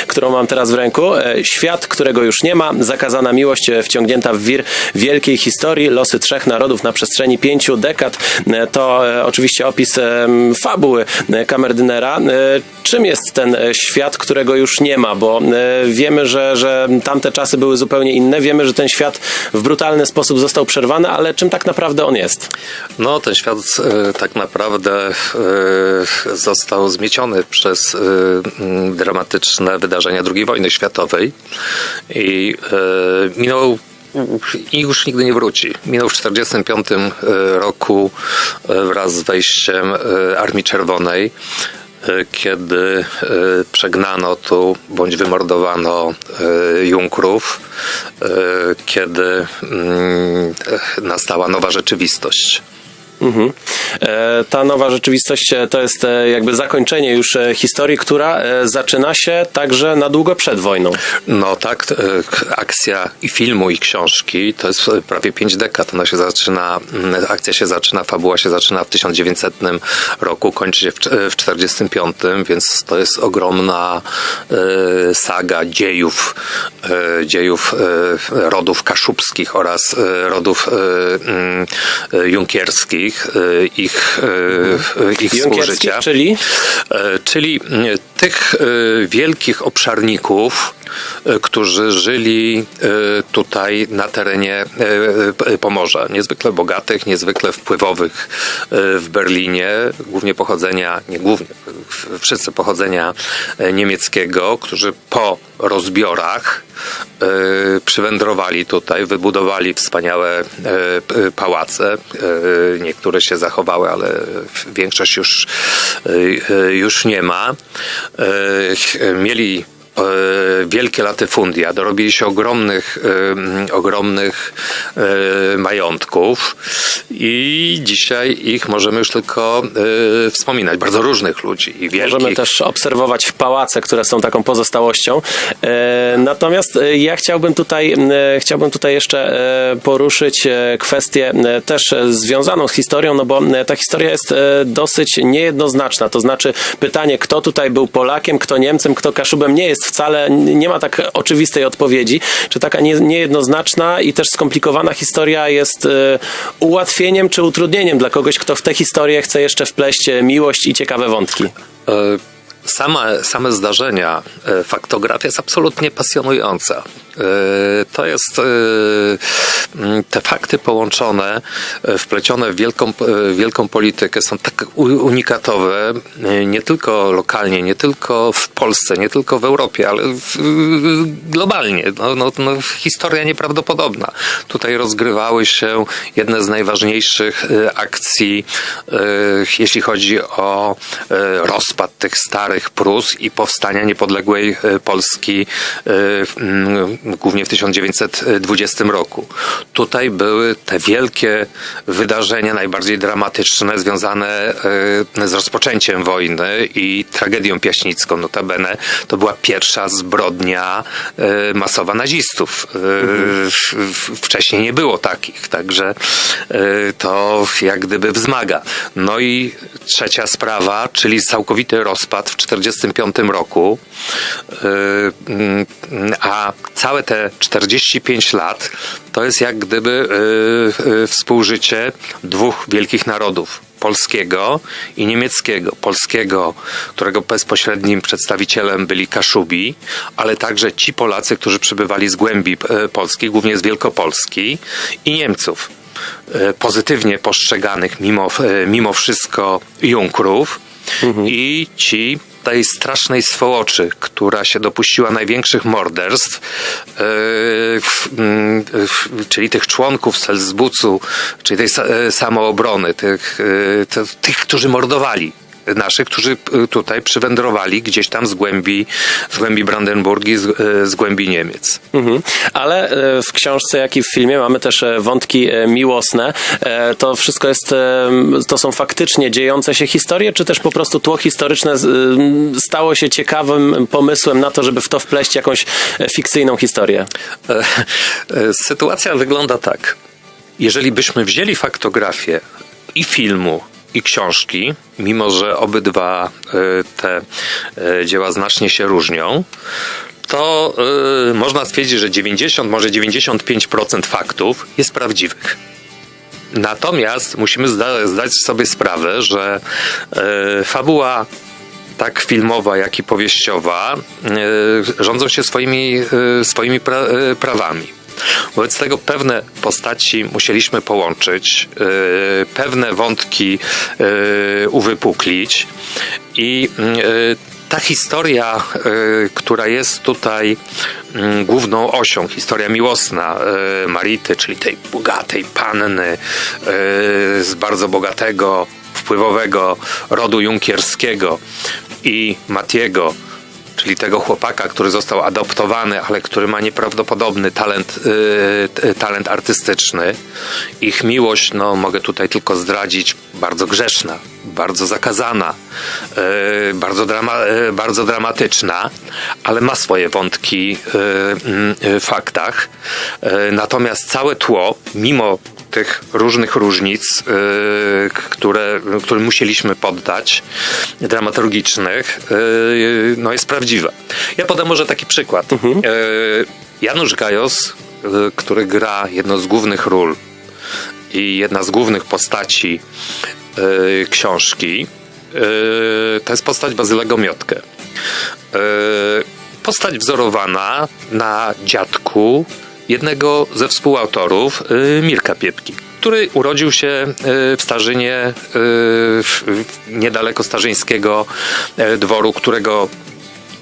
którą mam teraz w ręku. Świat, którego już nie ma, zakazana miłość wciągnięta w wir wielkiej historii, losy 3 narodów na przestrzeni 5 dekad. To oczywiście opis fabuły kamerdynera. Czym jest ten świat, którego już nie ma? Bo wiemy, że tamte czasy były zupełnie inne. Wiemy, że ten świat w brutalny sposób został przerwany, ale czym tak naprawdę on jest? No, ten świat tak naprawdę został zmieciony przez dramatyczne wydarzenia II wojny światowej i minął i już nigdy nie wróci. Minął w 1945 roku wraz z wejściem Armii Czerwonej, kiedy przegnano tu bądź wymordowano Junkrów, kiedy nastała nowa rzeczywistość. Ta nowa rzeczywistość to jest jakby zakończenie już historii, która zaczyna się także na długo przed wojną. No tak, akcja i filmu, i książki to jest prawie 5 dekad. Ona się zaczyna, akcja się zaczyna, fabuła się zaczyna w 1900 roku, kończy się w 1945, więc to jest ogromna saga dziejów rodów kaszubskich oraz rodów junkierskich, ich współżycia. Czyli tych wielkich obszarników, którzy żyli tutaj na terenie Pomorza. Niezwykle bogatych, niezwykle wpływowych w Berlinie, wszyscy pochodzenia niemieckiego, którzy po rozbiorach przywędrowali tutaj, wybudowali wspaniałe pałace. Niektóre się zachowały, ale większość już nie ma. Mieli wielkie latyfundia, dorobili się ogromnych majątków i dzisiaj ich możemy już tylko wspominać. Bardzo różnych ludzi i wielkich. Możemy też obserwować pałace, które są taką pozostałością. Natomiast ja chciałbym tutaj jeszcze poruszyć kwestię też związaną z historią, no bo ta historia jest dosyć niejednoznaczna. To znaczy pytanie, kto tutaj był Polakiem, kto Niemcem, kto Kaszubem, nie ma tak oczywistej odpowiedzi. Czy taka niejednoznaczna i też skomplikowana historia jest ułatwieniem czy utrudnieniem dla kogoś, kto w tę historię chce jeszcze wpleść miłość i ciekawe wątki? Same zdarzenia, faktografia jest absolutnie pasjonująca. To jest te fakty połączone, wplecione w wielką politykę są tak unikatowe, nie tylko lokalnie, nie tylko w Polsce, nie tylko w Europie, ale globalnie. Historia nieprawdopodobna. Tutaj rozgrywały się jedne z najważniejszych akcji, jeśli chodzi o rozpad tych starych Prus i powstania niepodległej Polski głównie w 1920 roku. Tutaj były te wielkie wydarzenia, najbardziej dramatyczne, związane z rozpoczęciem wojny i tragedią piaśnicką. Notabene to była pierwsza zbrodnia masowa nazistów. Wcześniej nie było takich, także to jak gdyby wzmaga. No i trzecia sprawa, czyli całkowity rozpad w 1945 roku, a całe te 45 lat to jest jak gdyby współżycie dwóch wielkich narodów. Polskiego i niemieckiego. Polskiego, którego bezpośrednim przedstawicielem byli Kaszubi, ale także ci Polacy, którzy przybywali z głębi Polski, głównie z Wielkopolski, i Niemców. Pozytywnie postrzeganych mimo wszystko Junkrów i ci tej strasznej swołoczy, która się dopuściła największych morderstw, czyli tych członków Salzbucu, czyli tej samoobrony, tych, którzy mordowali naszych, którzy tutaj przywędrowali gdzieś tam z głębi Brandenburgii, z głębi Niemiec. Ale w książce, jak i w filmie mamy też wątki miłosne. To wszystko to są faktycznie dziejące się historie, czy też po prostu tło historyczne stało się ciekawym pomysłem na to, żeby w to wpleść jakąś fikcyjną historię? Sytuacja wygląda tak. Jeżeli byśmy wzięli faktografię i filmu, i książki, mimo że obydwa te dzieła znacznie się różnią, to można stwierdzić, że 90, może 95% faktów jest prawdziwych. Natomiast musimy zdać sobie sprawę, że fabuła tak filmowa, jak i powieściowa rządzą się swoimi prawami. Wobec tego pewne postaci musieliśmy połączyć, pewne wątki uwypuklić i ta historia, która jest tutaj główną osią, historia miłosna Marity, czyli tej bogatej panny z bardzo bogatego, wpływowego rodu junkierskiego, i Matiego, czyli tego chłopaka, który został adoptowany, ale który ma nieprawdopodobny talent artystyczny. Ich miłość, no mogę tutaj tylko zdradzić, bardzo grzeszna, bardzo zakazana, bardzo dramatyczna, ale ma swoje wątki w faktach. Natomiast całe tło, mimo tych różnych różnic, które musieliśmy poddać, dramaturgicznych, no jest prawdziwa. Ja podam może taki przykład. Janusz Gajos, który gra jedną z głównych ról i jedna z głównych postaci książki, to jest postać Bazylego Miotkę. Postać wzorowana na dziadku jednego ze współautorów, Mirka Piepki, który urodził się w Starzynie, niedaleko starzyńskiego dworu, którego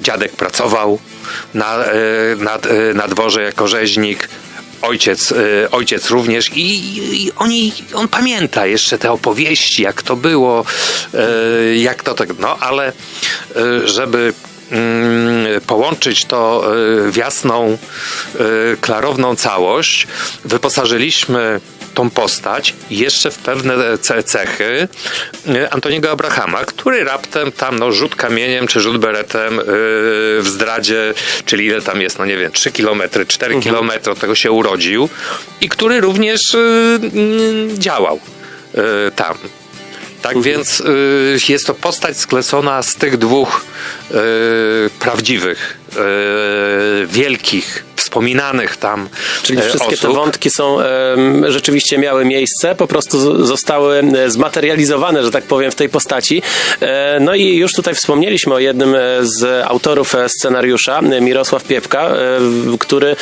dziadek pracował na dworze jako rzeźnik. Ojciec również i on pamięta jeszcze te opowieści, jak to było, jak to tak, no ale żeby połączyć to w jasną, klarowną całość, wyposażyliśmy tą postać jeszcze w pewne cechy Antoniego Abrahama, który raptem tam rzut kamieniem czy rzut beretem w zdradzie, czyli ile tam jest, 3 kilometry, 4 kilometry od tego się urodził i który również działał tam. Tak więc jest to postać sklesona z tych dwóch prawdziwych, wielkich, wspominanych tam Czyli wszystkie osób. te wątki są rzeczywiście miały miejsce, po prostu zostały zmaterializowane, że tak powiem, w tej postaci. No i już tutaj wspomnieliśmy o jednym z autorów scenariusza, Mirosław Piepka, który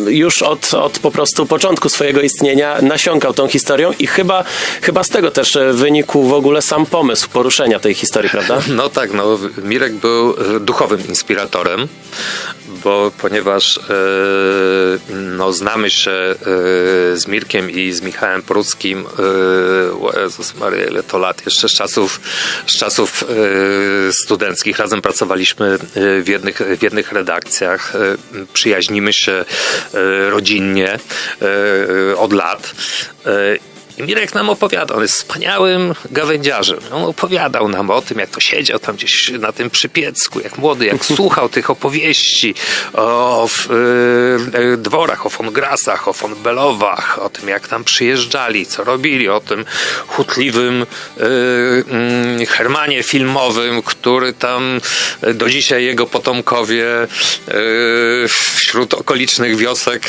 już od po prostu początku swojego istnienia nasiąkał tą historią i chyba z tego też wynikł w ogóle sam pomysł poruszenia tej historii, prawda? No tak, Mirek był duchowym inspiratorem, ponieważ znamy się z Mirkiem i z Michałem Pruckim, Jezus Maria, ile to lat, jeszcze z czasów studenckich. Razem pracowaliśmy w jednych redakcjach, przyjaźnimy się rodzinnie od lat. I Mirek nam opowiadał, on jest wspaniałym gawędziarzem. On opowiadał nam o tym, jak to siedział tam gdzieś na tym przypiecku, jak młody, jak słuchał tych opowieści o dworach, o von Grassach, o von Belowach, o tym, jak tam przyjeżdżali, co robili, o tym chutliwym Hermanie filmowym, który tam do dzisiaj jego potomkowie wśród okolicznych wiosek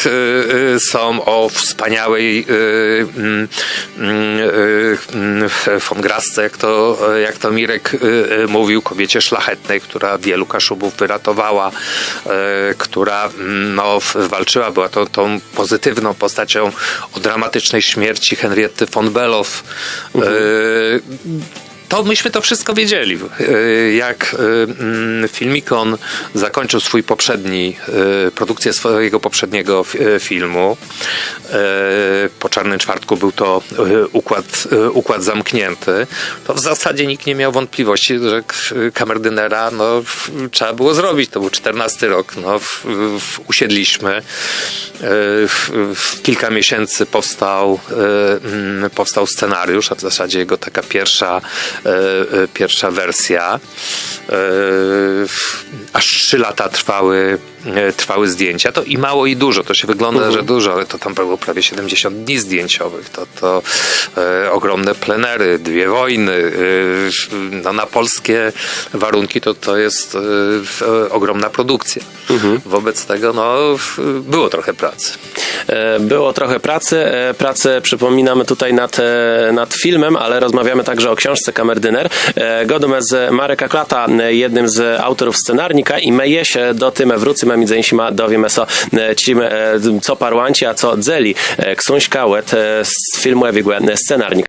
są, o wspaniałej von Grassce, jak to Mirek mówił, kobiecie szlachetnej, która wielu Kaszubów wyratowała, która walczyła, była tą pozytywną postacią o dramatycznej śmierci Henrietty von Below. To myśmy to wszystko wiedzieli. Jak Filmikon zakończył produkcję swojego poprzedniego filmu, po Czarnym Czwartku był to układ zamknięty, to w zasadzie nikt nie miał wątpliwości, że Kamerdynera trzeba było zrobić. To był 14 rok. Usiedliśmy. W kilka miesięcy powstał scenariusz, a w zasadzie jego taka pierwsza pierwsza wersja. Aż 3 lata trwały zdjęcia. To i mało i dużo. To się wygląda, że dużo, ale to tam było prawie 70 dni zdjęciowych. To ogromne plenery, 2 wojny. No, na polskie warunki to jest ogromna produkcja. Wobec tego było trochę pracy. Było trochę pracy. Pracę przypominamy tutaj nad filmem, ale rozmawiamy także o książce Kamerdyner. Godumez Mareka Klata, jednym z autorów scenarnika, i my się do tym wrócimy między innymi dowiem o tym, co parłanci, a co dzeli Ksuńska Łet z filmu Ewigłe scenarnik.